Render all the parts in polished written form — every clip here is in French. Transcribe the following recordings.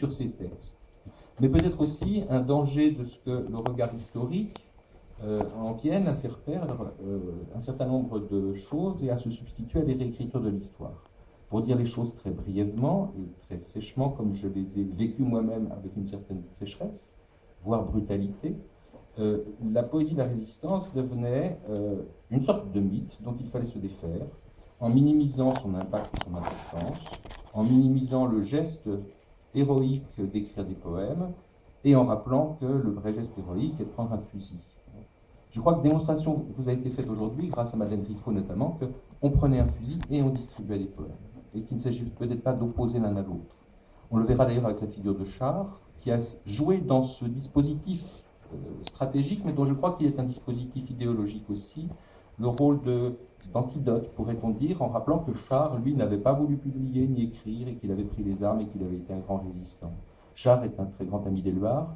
sur ces textes. Mais peut-être aussi un danger de ce que le regard historique en vienne à faire perdre un certain nombre de choses et à se substituer à des réécritures de l'histoire. Pour dire les choses très brièvement et très sèchement, comme je les ai vécues moi-même avec une certaine sécheresse, voire brutalité, la poésie de la résistance devenait une sorte de mythe dont il fallait se défaire, en minimisant son impact et son importance, en minimisant le geste héroïque d'écrire des poèmes, et en rappelant que le vrai geste héroïque est de prendre un fusil. Je crois que démonstration vous a été faite aujourd'hui, grâce à Madeleine Riffaut notamment, qu'on prenait un fusil et on distribuait des poèmes, et qu'il ne s'agit peut-être pas d'opposer l'un à l'autre. On le verra d'ailleurs avec la figure de Char, qui a joué dans ce dispositif stratégique, mais dont je crois qu'il est un dispositif idéologique aussi, le rôle d'antidote, pourrait-on dire, en rappelant que Char, lui, n'avait pas voulu publier ni écrire, et qu'il avait pris les armes et qu'il avait été un grand résistant. Char est un très grand ami d'Éluard.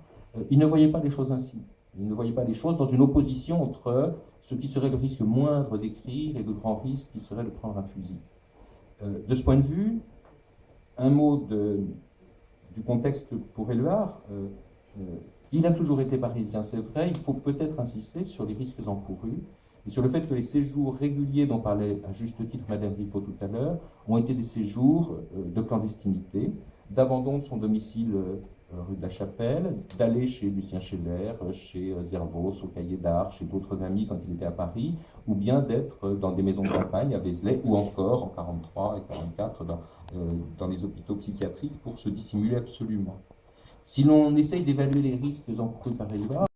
Il ne voyait pas les choses ainsi. Il ne voyait pas les choses dans une opposition entre ce qui serait le risque moindre d'écrire et le grand risque qui serait de prendre un fusil. De ce point de vue, un mot du contexte pour Éluard. Il a toujours été parisien, c'est vrai. Il faut peut-être insister sur les risques encourus et sur le fait que les séjours réguliers dont parlait à juste titre Madame Riffaut tout à l'heure ont été des séjours de clandestinité, d'abandon de son domicile rue de la Chapelle, d'aller chez Lucien Scheller, chez Zervos, au Cahier d'Art, chez d'autres amis quand il était à Paris, ou bien d'être dans des maisons de campagne à Vézelay, ou encore en 43 et 44 dans les hôpitaux psychiatriques pour se dissimuler absolument. Si l'on essaye d'évaluer les risques encourus par Éluard,